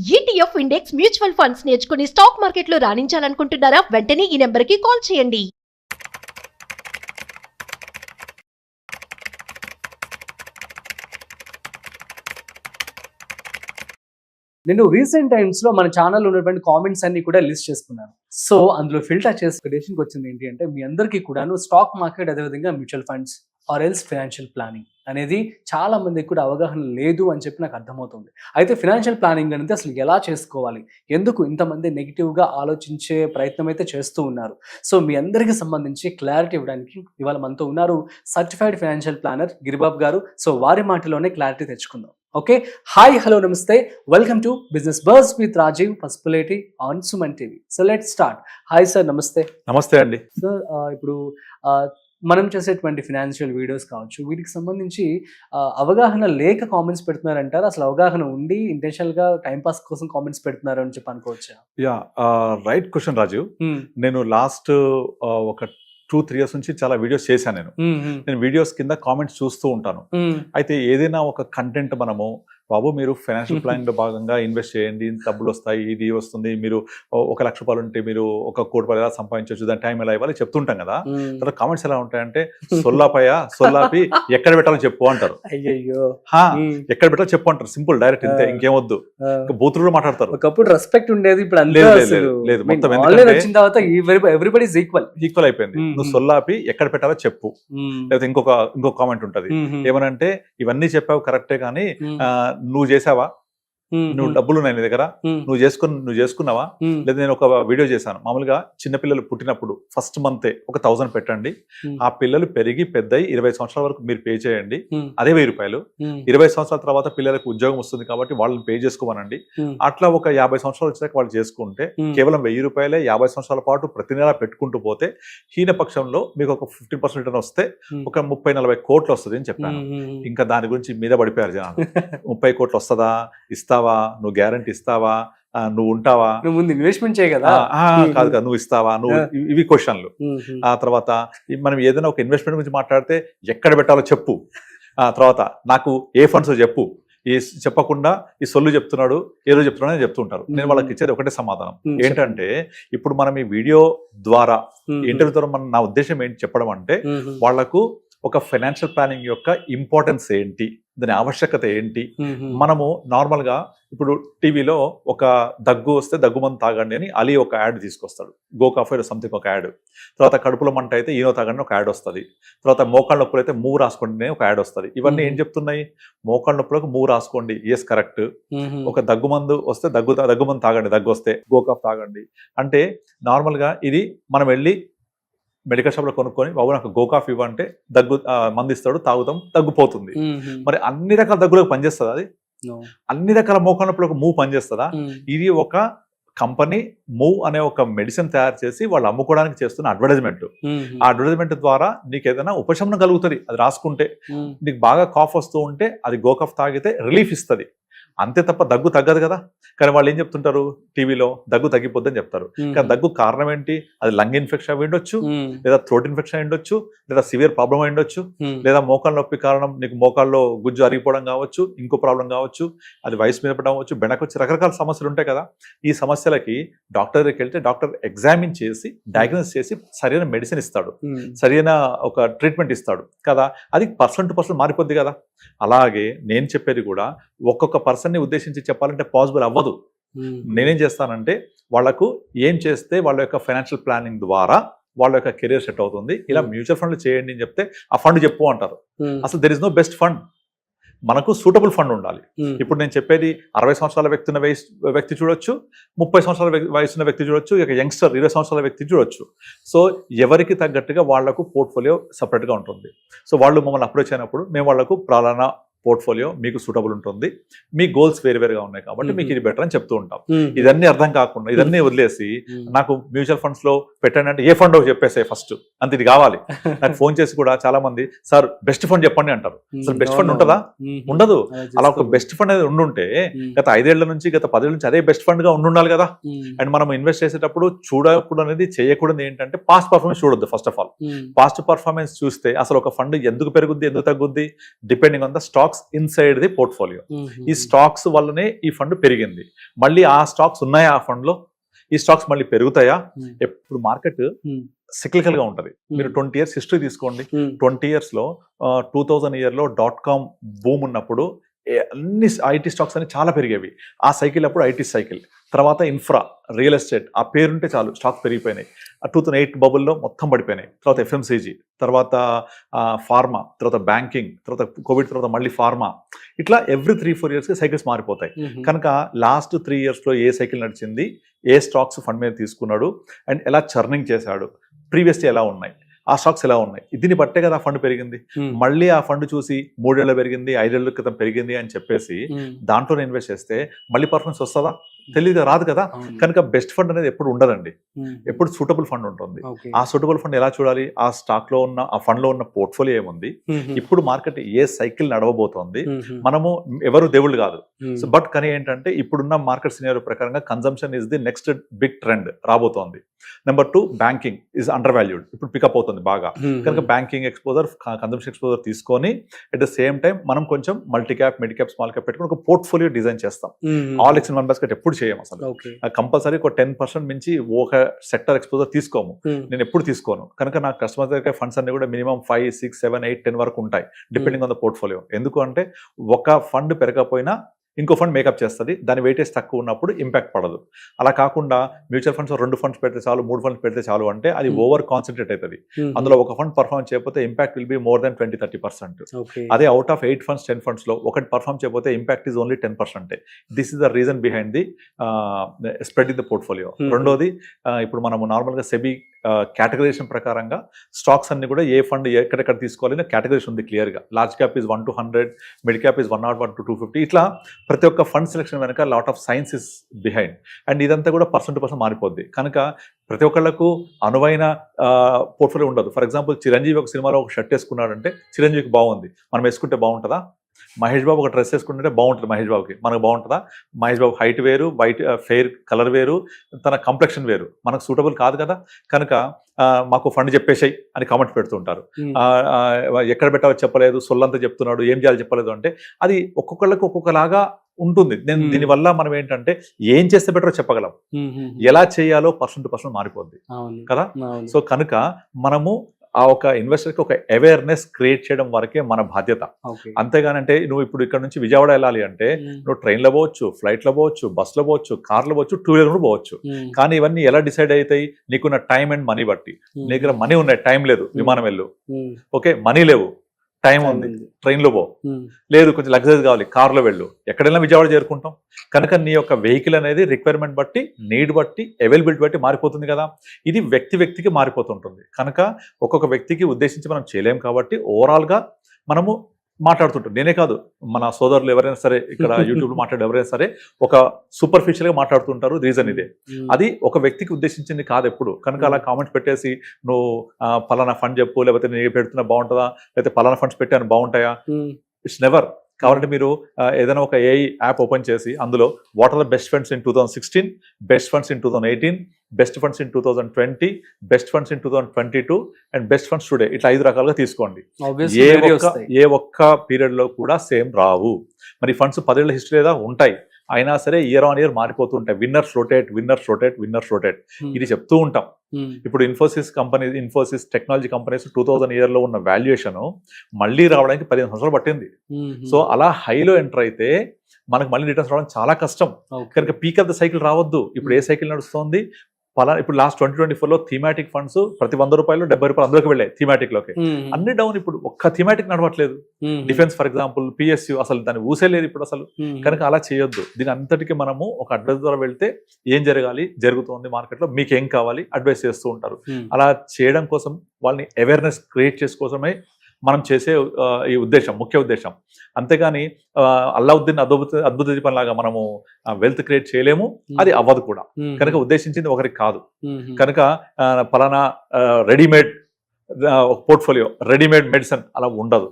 ETF index mutual funds నేర్చుకుని stock మార్కెట్లో రాణించాలనుకుంటున్నారా? వెంటనే ఈ నెంబర్కి కాల్ చేయండి. నేను రీసెంట్ టైమ్స్ లో మన ఛానల్ ఉన్నటువంటి కామెంట్స్ అన్ని కూడా లిస్ట్ చేసుకున్నాను. సో అందులో ఫిల్టర్ చేసి డెసిషన్కి వచ్చింది ఏంటి అంటే, మీ అందరికీ కూడాను స్టాక్ మార్కెట్, అదేవిధంగా mutual funds or else financial planning అనేది చాలా మందికి కూడా అవగాహన లేదు అని చెప్పి నాకు అర్థమవుతుంది. అయితే ఫైనాన్షియల్ ప్లానింగ్ అనేది అసలు ఎలా చేసుకోవాలి, ఎందుకు ఇంతమంది నెగిటివ్గా ఆలోచించే ప్రయత్నం అయితే చేస్తూ ఉన్నారు. సో మీ అందరికీ సంబంధించి క్లారిటీ ఇవ్వడానికి ఇవాళ మనతో ఉన్నారు సర్టిఫైడ్ ఫైనాన్షియల్ ప్లానర్ గిరిబాబు గారు. సో వారి మాటలోనే క్లారిటీ తెచ్చుకుందాం. ఓకే, హాయ్, హలో, నమస్తే, welcome to business buzz with Rajiv Pasupuleti on Suman TV. So let's start. Hi sir, నమస్తే. నమస్తే అండి. సార్, ఇప్పుడు మనం చేసేటువంటి ఫినాన్షియల్ వీడియోస్ కావచ్చు, వీటికి సంబంధించి అవగాహన లేక కామెంట్స్ పెడుతున్నారంటారు, అసలు అవగాహన ఉండి ఇంటెన్షనల్గా టైంపాస్ కోసం కామెంట్స్ పెడుతున్నారు అని చెప్పి అనుకోవచ్చా? Yeah, right question Rajiv. నేను లాస్ట్ ఒక 2-3 years నుంచి చాలా వీడియోస్ చేశాను. నేను వీడియోస్ కింద కామెంట్స్ చూస్తూ ఉంటాను. అయితే ఏదైనా ఒక కంటెంట్ మనము, బాబు మీరు ఫైనాన్షియల్ ప్లానింగ్ లో భాగంగా ఇన్వెస్ట్ చేయండి, డబ్బులు వస్తాయి, ఇది వస్తుంది, మీరు ₹1,00,000 ఉంటే మీరు ₹1 కోటి ఎలా సంపాదించవచ్చు, దాని టైం ఎలా ఇవ్వాలి చెప్తుంటాం కదా. తర్వాత కామెంట్స్ ఎలా ఉంటాయంటే, సొల్లాపి ఎక్కడ పెట్టాలో చెప్పు అంటారు. అయ్యో, ఎక్కడ పెట్టాలో చెప్పు అంటారు. సింపుల్, డైరెక్ట్, ఇంతే, ఇంకేమొద్దు. బూతులు మాట్లాడతారు. ఒకప్పుడు రెస్పెక్ట్ ఉండేది, ఇప్పుడు లేదు. మొత్తం వచ్చిన తర్వాత ఎవ్రీబడి ఈజ్ ఈక్వల్ అయిపోయింది. నువ్వు సొల్లాపి ఎక్కడ పెట్టాలో చెప్పు. లేకపోతే ఇంకో కామెంట్ ఉంటది, ఏమనంటే ఇవన్నీ చెప్పావు కరెక్టే కానీ నువ్వు చేసావా, నువ్వు డబ్బులు ఉన్నాయి నీ దగ్గర, నువ్వు చేసుకున్నావా? లేదా నేను ఒక వీడియో చేశాను, మామూలుగా చిన్నపిల్లలు పుట్టినప్పుడు ఫస్ట్ మంతే ఒక 1000 పెట్టండి, ఆ పిల్లలు పెరిగి పెద్దయి 20 సంవత్సరాల వరకు మీరు పే చేయండి, అదే ₹1000. 20 సంవత్సరాల తర్వాత పిల్లలకు ఉద్యోగం వస్తుంది కాబట్టి వాళ్ళని పే చేసుకోమనండి. అట్లా ఒక 50 సంవత్సరాలు వచ్చాక వాళ్ళు చేసుకుంటే కేవలం ₹1000 50 సంవత్సరాల పాటు ప్రతి నెల పెట్టుకుంటూ పోతే హీనపక్షంలో మీకు ఒక 50% రిటర్న్ వస్తే ఒక 30-40 కోట్లు వస్తుంది అని చెప్పాను. ఇంకా దాని గురించి మీద పడిపోయారు జనాలు. 30 కోట్లు వస్తుందా, ఇస్తావా, నువ్వు గ్యారంటీ ఇస్తావా, నువ్వు ఉంటావా, నువ్వు ముందు ఇన్వెస్ట్మెంట్ చేయ కదా, కాదు నువ్వు ఇస్తావా, నువ్వు, ఇవి క్వశ్చన్లు. ఆ తర్వాత మనం ఏదైనా ఒక ఇన్వెస్ట్మెంట్ గురించి మాట్లాడితే ఎక్కడ పెట్టాలో చెప్పు, ఆ తర్వాత నాకు ఏ ఫండ్స్ చెప్పు, ఈ చెప్పకుండా ఈ సొల్లు చెప్తున్నాడు, ఏదో చెప్తున్నాడు అని చెప్తుంటారు. నేను వాళ్ళకి ఇచ్చేది ఒకటే సమాధానం ఏంటంటే, ఇప్పుడు మనం ఈ వీడియో ద్వారా, ఇంటర్వ్యూ ద్వారా నా ఉద్దేశం ఏంటి చెప్పడం అంటే, వాళ్లకు ఒక ఫైనాన్షియల్ ప్లానింగ్ యొక్క ఇంపార్టెన్స్ ఏంటి, దాని ఆవశ్యకత ఏంటి. మనము నార్మల్గా ఇప్పుడు టీవీలో ఒక దగ్గు వస్తే దగ్గు మందు తాగండి అని అలీ ఒక యాడ్ తీసుకొస్తాడు, గో కాఫీ సంథింగ్ ఒక యాడ్. తర్వాత కడుపులో మంట అయితే ఈనో తాగండి ఒక యాడ్ వస్తుంది. తర్వాత మోకాళ్ళ నొప్పులు అయితే మూవ్ రాసుకోండి ఒక యాడ్ వస్తుంది. ఇవన్నీ ఏం చెప్తున్నాయి, మోకాళ్ళ నొప్పులకు మూవ్ రాసుకోండి, ఎస్ కరెక్ట్. ఒక దగ్గు మందు వస్తే దగ్గు మందు తాగండి, దగ్గు వస్తే గో కాఫ్ తాగండి. అంటే నార్మల్గా ఇది మనం వెళ్ళి మెడికల్ షాప్ లో కొనుక్కొని, బాబు నాకు గో కాఫీ ఇవ్వంటే దగ్గు మందిస్తాడు, తాగుతాం, తగ్గిపోతుంది. మరి అన్ని రకాల దగ్గులకు పనిచేస్తుందా అది? అన్ని రకాల మోకాళ్ళ నొప్పులకు మూవ్ పనిచేస్తుందా? ఇది ఒక కంపెనీ మూవ్ అనే ఒక మెడిసిన్ తయారు చేసి వాళ్ళు అమ్ముకోవడానికి చేస్తున్న అడ్వర్టైజ్మెంట్. ఆ అడ్వర్టైజ్మెంట్ ద్వారా నీకు ఏదైనా ఉపశమనం కలుగుతుంది అది రాసుకుంటే. నీకు బాగా కాఫ్ వస్తూ ఉంటే అది గో కాఫ్ తాగితే రిలీఫ్ ఇస్తుంది, అంతే తప్ప దగ్గు తగ్గదు కదా. కానీ వాళ్ళు ఏం చెప్తుంటారు టీవీలో, దగ్గు తగ్గిపోద్దని చెప్తారు. కానీ దగ్గు కారణం ఏంటి? అది లంగ్ ఇన్ఫెక్షన్ అయి ఉండొచ్చు, లేదా థ్రోట్ ఇన్ఫెక్షన్ అయి ఉండొచ్చు, లేదా సివియర్ ప్రాబ్లం అయి ఉండొచ్చు, లేదా మోకాళ్ళ నొప్పి కారణం నీకు మోకాల్లో గుజ్జు అరిగిపోవడం కావచ్చు, ఇంకో ప్రాబ్లం కావచ్చు, అది వయసు మీద పడడం అవచ్చు, బెనకొచ్చి రకరకాల సమస్యలు ఉంటాయి కదా. ఈ సమస్యలకి డాక్టర్ దగ్గరికి వెళ్తే డాక్టర్ ఎగ్జామిన్ చేసి డయాగ్నోస్ చేసి సరైన మెడిసిన్ ఇస్తాడు, సరైన ఒక ట్రీట్మెంట్ ఇస్తాడు కదా. అది పర్సన్ టు పర్సన్ మారిపోద్ది కదా. అలాగే నేను చెప్పేది కూడా ఒక్కొక్క పర్సన్ని ఉద్దేశించి చెప్పాలంటే పాసిబుల్ అవ్వదు. నేనేం చేస్తానంటే, వాళ్లకు ఏం చేస్తే వాళ్ళ యొక్క ఫైనాన్షియల్ ప్లానింగ్ ద్వారా వాళ్ళ యొక్క కెరీర్ సెట్ అవుతుంది, ఇలా మ్యూచువల్ ఫండ్లు చేయండి అని చెప్తే ఆ ఫండ్ చెప్పు అంటారు. అసలు there is no best fund, మనకు సూటబుల్ ఫండ్ ఉండాలి. ఇప్పుడు నేను చెప్పేది 60 సంవత్సరాల వ్యక్తి చూడొచ్చు, 30 సంవత్సరాల వయసున్న వ్యక్తి చూడొచ్చు, ఇక యంగ్స్టర్ 20 సంవత్సరాల వ్యక్తి చూడొచ్చు. సో ఎవరికి తగ్గట్టుగా వాళ్లకు పోర్ట్ఫోలియో సపరేట్గా ఉంటుంది. సో వాళ్ళు మమ్మల్ని అప్రోచ్ అయినప్పుడు మేము వాళ్లకు ప్రాణ పోర్ట్ఫోలియో మీకు సూటబుల్ ఉంటుంది, మీ గోల్స్ వేరువేరుగా ఉన్నాయి కాబట్టి మీకు ఇది బెటర్ అని చెప్తూ ఉంటాం. ఇదన్నీ అర్థం కాకుండా ఇదన్నీ వదిలేసి నాకు మ్యూచువల్ ఫండ్స్ లో పెట్టండి అంటే ఏ ఫండ్ చెప్పేసే ఫస్ట్ అంత ఇది కావాలి. నాకు ఫోన్ చేసి కూడా చాలా మంది, సార్ బెస్ట్ ఫండ్ చెప్పండి అంటారు. అసలు బెస్ట్ ఫండ్ ఉంటుందా? ఉండదు. అలా ఒక బెస్ట్ ఫండ్ అనేది ఉండుంటే గత 5 ఏళ్ల నుంచి గత 10 ఏళ్ల నుంచి అదే బెస్ట్ ఫండ్ గా ఉండాలి కదా. అండ్ మనం ఇన్వెస్ట్ చేసేటప్పుడు చూడకూడదు అనేది, చేయకూడదు ఏంటంటే పాస్ట్ పర్ఫార్మెన్స్ చూడొద్దు. First of all past performance చూస్తే అసలు ఒక ఫండ్ ఎందుకు పెరుగుద్ది, ఎందుకు తగ్గుద్ది, depending on the stock stocks inside the portfolio. ఈ స్టాక్స్ వల్లనే ఈ ఫండ్ పెరిగింది. మళ్ళీ ఆ స్టాక్స్ ఉన్నాయా ఆ ఫండ్ లో, ఈ స్టాక్స్ మళ్ళీ పెరుగుతాయా? ఎప్పుడు మార్కెట్ సిక్లికల్ గా ఉంటది. మీరు 20 years హిస్టరీ తీసుకోండి. 20 years లో 2000 year లో .com బూమ్ ఉన్నప్పుడు అన్ని ఐటీ స్టాక్స్ అన్ని చాలా పెరిగేవి. ఆ సైకిల్ అప్పుడు ఐటీ సైకిల్, తర్వాత ఇన్ఫ్రా, రియల్ ఎస్టేట్, ఆ పేరుంటే చాలు స్టాక్స్ పెరిగిపోయినాయి. 2008 బబుల్లో మొత్తం పడిపోయినాయి. తర్వాత ఎఫ్ఎంసీజీ, తర్వాత ఫార్మా, తర్వాత బ్యాంకింగ్, తర్వాత కోవిడ్, తర్వాత మళ్ళీ ఫార్మా. ఇట్లా ఎవ్రీ 3-4 years సైకిల్స్ మారిపోతాయి. కనుక లాస్ట్ 3 years లో ఏ సైకిల్ నడిచింది, ఏ స్టాక్స్ ఫండ్ మీద తీసుకున్నాడు అండ్ ఎలా చర్నింగ్ చేశాడు, ప్రీవియస్లీ ఎలా ఉన్నాయి, ఆ స్టాక్స్ ఎలా ఉన్నాయి, దీన్ని బట్టే కదా ఆ ఫండ్ పెరిగింది. మళ్ళీ ఆ ఫండ్ చూసి 3 ఏళ్ళు పెరిగింది, 5 ఏళ్ల క్రితం పెరిగింది అని చెప్పేసి దాంట్లో ఇన్వెస్ట్ చేస్తే మళ్ళీ పర్ఫార్మెన్స్ వస్తుందా? తెలియదు, రాదు కదా. కనుక బెస్ట్ ఫండ్ అనేది ఎప్పుడు ఉండదండి, ఎప్పుడు సూటబుల్ ఫండ్ ఉంటుంది. ఆ సూటబుల్ ఫండ్ ఎలా చూడాలి? ఆ స్టాక్ లో ఉన్న, ఆ ఫండ్ లో ఉన్న పోర్ట్ఫోలియో ఏముంది, ఇప్పుడు మార్కెట్ ఏ సైకిల్ నడవబోతోంది. మనము ఎవరు దేవుళ్ళు కాదు. సో బట్ కానీ ఏంటంటే ఇప్పుడున్న మార్కెట్ సినారియో ప్రకారంగా consumption is the next big trend రాబోతోంది. Number 2, banking is under valued, ఇప్పుడు పికప్ అవుతుంది బాగా. కనుక బ్యాంకింగ్ ఎక్స్పోజర్, కన్జంప్షన్ ఎక్స్పోజర్ తీసుకొని అట్ ద సేమ్ టైం మనం కొంచెం multi cap, mid cap, small cap పెట్టుకుని ఒక పోర్ట్ఫోలియో డిజైన్ చేస్తాం. All eggs in one basket ఎప్పుడు చేయం అసలు. కంపల్సరీ ఒక 10% మించి ఒక సెక్టర్ ఎక్స్పోజర్ తీసుకోము. నేను ఎప్పుడు తీసుకోను. కనుక నా కస్టమర్ దగ్గర ఫండ్స్ అన్ని కూడా మినిమం 5, 6, 7, 8, 10 వరకు ఉంటాయి, డిపెండింగ్ ఆన్ ద పోర్ట్ఫోలియో. ఎందుకు అంటే ఒక ఫండ్ పెరగకపోయినా ఇంకో ఫండ్ మేకప్ చేస్తుంది, దాని వెయిటేజ్ తక్కువ ఉన్నప్పుడు ఇంపాక్ట్ పడదు. అలా కాకుండా మ్యూచువల్ ఫండ్స్ 2 ఫండ్స్ పెడితే చాలు, 3 ఫండ్స్ పెడితే చాలు అంటే అది ఓవర్ కాన్సన్ట్రేట్ అవుతుంది. అందులో ఒక ఫండ్ పర్ఫార్మ్ చేయకపోతే impact will be more than 20-30%. అదే అవుట్ ఆఫ్ 8 ఫండ్స్ 10 ఫండ్స్ లో ఒకటి పర్ఫార్మ్ చేయకపోతే impact is only 10%. This is the reason behind the spread in the portfolio. రెండోది, ఇప్పుడు మనము నార్మల్గా సెబీ కేటగరైజేషన్ ప్రకారంగా స్టాక్స్ అన్ని కూడా ఏ ఫండ్ ఎక్కడెక్కడ తీసుకోవాలి కేటగరైజేషన్ ఉంది క్లియర్గా. Large cap is 1 to 100, mid cap is 101 to 250. ఇట్లా ప్రతి ఒక్క ఫండ్ సెలెక్షన్ వెనక lot of science is behind. And ఇదంతా కూడా పర్సన్ టు పర్సన్ మారిపోద్ది. కనుక ప్రతి ఒక్కళ్ళకు అనువైన పోర్ట్ఫోలియో ఉండదు. ఫర్ ఎగ్జాంపుల్, చిరంజీవి ఒక సినిమాలో ఒక షర్ట్ వేసుకున్నాడంటే చిరంజీవికి బాగుంది, మనం వేసుకుంటే బాగుంటుందా? మహేష్ బాబు ఒక డ్రెస్ వేసుకుంటే బాగుంటుంది మహేష్ బాబుకి, మనకు బాగుంటుందా? మహేష్ బాబు హైట్ వేరు, వైట్ ఫెయిర్ కలర్ వేరు, తన కంప్లెక్షన్ వేరు, మనకు సూటబుల్ కాదు కదా. కనుక మాకు ఫండ్ చెప్పేసాయి అని కామెంట్ పెడుతుంటారు. ఎక్కడ పెట్టాలో చెప్పలేదు, సొల్లంతా చెప్తున్నాడు, ఏం చేయాలో చెప్పలేదు అంటే అది ఒక్కొక్కళ్ళకి ఒక్కొక్కలాగా ఉంటుంది. నేను దీనివల్ల మనం ఏంటంటే ఏం చేస్తే బెటరో చెప్పగలం, ఎలా చేయాలో పర్సన్ టు పర్సన్ మారిపోద్ది కదా. సో కనుక మనము ఆ ఒక ఇన్వెస్టర్కి ఒక అవేర్నెస్ క్రియేట్ చేయడం వరకే మన బాధ్యత. అంతేగానంటే నువ్వు ఇప్పుడు ఇక్కడ నుంచి విజయవాడ వెళ్ళాలి అంటే నువ్వు ట్రైన్లో పోవచ్చు, ఫ్లైట్లో పోవచ్చు, బస్సులో పోవచ్చు, కార్లో పోవచ్చు, 2 వీలర్ పోవచ్చు. కానీ ఇవన్నీ ఎలా డిసైడ్ అవుతాయి? నీకున్న టైం అండ్ మనీ బట్టి. నీ దగ్గర మనీ ఉన్నాయి, టైం లేదు, విమానం వెళ్ళు. ఓకే, మనీ లేవు, టైం ఉంది, ట్రైన్లో పో. లేదు, కొంచెం లగ్జరీ కావాలి, కార్లో వెళ్ళు. ఎక్కడైనా విజయవాడ చేరుకుంటాం. కనుక నీ యొక్క వెహికల్ అనేది రిక్వైర్మెంట్ బట్టి, నీడ్ బట్టి, అవైలబిలిటీ బట్టి మారిపోతుంది కదా. ఇది వ్యక్తికి మారిపోతుంటుంది. కనుక ఒక్కొక్క వ్యక్తికి ఉద్దేశించి మనం చేయలేం కాబట్టి ఓవరాల్గా మనము మాట్లాడుతుంటాం. నేనే కాదు, మన సోదరులు ఎవరైనా సరే, ఇక్కడ యూట్యూబ్లో మాట్లాడే ఎవరైనా సరే ఒక సూపర్ఫిషియల్ గా మాట్లాడుతుంటారు. రీజన్ ఇదే, అది ఒక వ్యక్తికి ఉద్దేశించింది కాదు ఎప్పుడు. కనుక అలా కామెంట్స్ పెట్టేసి నువ్వు పలానా ఫండ్ చెప్పు, లేకపోతే నేను పెడుతున్నా బాగుంటుందా, లేకపోతే పలానా ఫండ్స్ పెట్టాను బాగుంటాయా, ఇట్స్ నెవర్. కావాలంటే మీరు ఏదైనా ఒక ఏఐ యాప్ ఓపెన్ చేసి అందులో what are the best funds in 2016, best funds in 2018, best funds in 2020, best funds in 2022 and best funds today, ఇట్లా 5 రకాలుగా తీసుకోండి. ఏ ఒక్క పీరియడ్ లో కూడా సేమ్ రావు. మరి ఫండ్స్ 10 ఏళ్ల హిస్టరీ లేదా ఉంటాయి, అయినా సరే ఇయర్ ఆన్ ఇయర్ మారిపోతుంటాయి. Winners rotate, winners rotate, winners rotate, ఇది చెప్తూ ఉంటాం. ఇప్పుడు ఇన్ఫోసిస్ టెక్నాలజీ కంపెనీస్ 2000 year లో ఉన్న వాల్యుయేషన్ మళ్ళీ రావడానికి 15 సంవత్సరాలు పట్టింది. సో అలా హైలో ఎంటర్ అయితే మనకు మళ్ళీ రిటర్న్స్ రావడం చాలా కష్టం. కనుక పీక్ ఆఫ్ ద సైకిల్ రావద్దు. ఇప్పుడు ఏ సైకిల్ నడుస్తుంది? ఇప్పుడు లాస్ట్ 2024లో థీమాటిక్ ఫండ్స్ ప్రతి 100 రూపాయలు 70 రూపాయలు అందులోకి వెళ్ళాయి, థీమాటిక్ లోకి. అన్ని డౌన్. ఇప్పుడు ఒక్క థీమాటిక్ నడవట్లేదు. డిఫెన్స్ ఫర్ ఎగ్జాంపుల్, పిఎస్యు అసలు దాన్ని ఊసేలేదు ఇప్పుడు అసలు. కనుక అలా చేయొద్దు. దీని అంతటికి మనము ఒక అడ్వైస్ ద్వారా వెళ్తే ఏం జరగాలి, జరుగుతుంది మార్కెట్లో, మీకు ఏం కావాలి అడ్వైస్ చేస్తూ ఉంటారు. అలా చేయడం కోసం, వాళ్ళని అవేర్నెస్ క్రియేట్ చేసుకోవడమే మనం చేసే ఈ ఉద్దేశం, ముఖ్య ఉద్దేశం. అంతేగాని అల్లావుద్దీన్ అద్భుత దీపం లాగా మనము వెల్త్ క్రియేట్ చేయలేము, అది అవ్వదు కూడా. కనుక ఉద్దేశించింది ఒకరికి కాదు. కనుక పలానా రెడీమేడ్ పోర్ట్ఫోలియో, రెడీమేడ్ మెడిసిన్ అలా ఉండదు.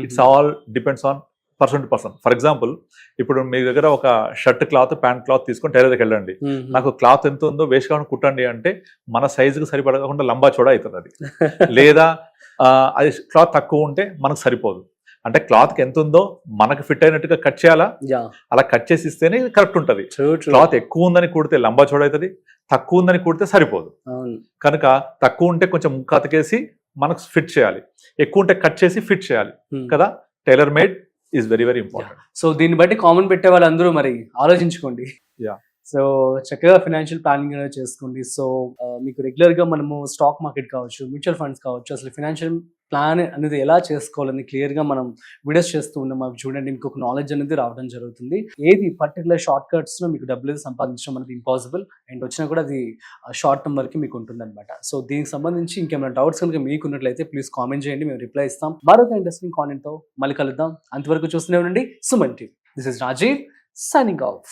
It's all depends on person to person. For example, ఇప్పుడు మీ దగ్గర ఒక షర్ట్ క్లాత్, ప్యాంట్ క్లాత్ తీసుకొని టైలర్ దగ్గరికి వెళ్ళండి. నాకు క్లాత్ ఎంత ఉందో వేసుకోవడానికి కుట్టండి అంటే మన సైజుకి సరిపడకుండా లంబా చోడా అవుతుంది అది. లేదా అది క్లాత్ తక్కువ ఉంటే మనకు సరిపోదు. అంటే క్లాత్ కి ఎంత ఉందో మనకు ఫిట్ అయినట్టుగా కట్ చేయాలా, యా అలా కట్ చేసి ఇస్తేనే కరెక్ట్ ఉంటది. క్లాత్ ఎక్కువ ఉందని కుడితే లంబా చోడ అవుతుంది, తక్కువ ఉందని కుడితే సరిపోదు. అవును కనుక తక్కువ ఉంటే కొంచెం ముక్కాతకేసి మనకు ఫిట్ చేయాలి, ఎక్కువ ఉంటే కట్ చేసి ఫిట్ చేయాలి కదా. Tailor made is very very important. So దీన్ని బట్టి కామన్ పెట్టే వాళ్ళందరూ మరి ఆలోచించుకోండి. Yeah. సో చక్కగా ఫైనాన్షియల్ ప్లానింగ్ అనేది చేసుకోండి. సో మీకు రెగ్యులర్ గా మనము స్టాక్ మార్కెట్ కావచ్చు, మ్యూచువల్ ఫండ్స్ కావచ్చు, అసలు ఫైనాన్షియల్ ప్లాన్ అనేది ఎలా చేసుకోవాలని క్లియర్ గా మనం వీడియోస్ చేస్తూ ఉన్నాం. అవి చూడండి, మీకు ఒక నాలెడ్జ్ అనేది రావడం జరుగుతుంది. ఏది పర్టికులర్ షార్ట్ కట్స్ లో మీకు డబ్బులు అనేది సంపాదించడం అనేది ఇంపాసిబుల్, అండ్ వచ్చినా కూడా అది షార్ట్ టర్మ్ వరకు మీకు ఉంటుంది అనమాట. సో దీనికి సంబంధించి ఇంకేమైనా డౌట్స్ కనుక మీకు ఉన్నట్లయితే ప్లీజ్ కామెంట్ చేయండి, మేము రిప్లై ఇస్తాం. మరొక ఇంట్రెస్టింగ్ కాంటెంట్ తో మళ్ళీ కలుద్దాం. అంతవరకు చూస్తూనే ఉండండి Suman TV. This is Rajiv signing of.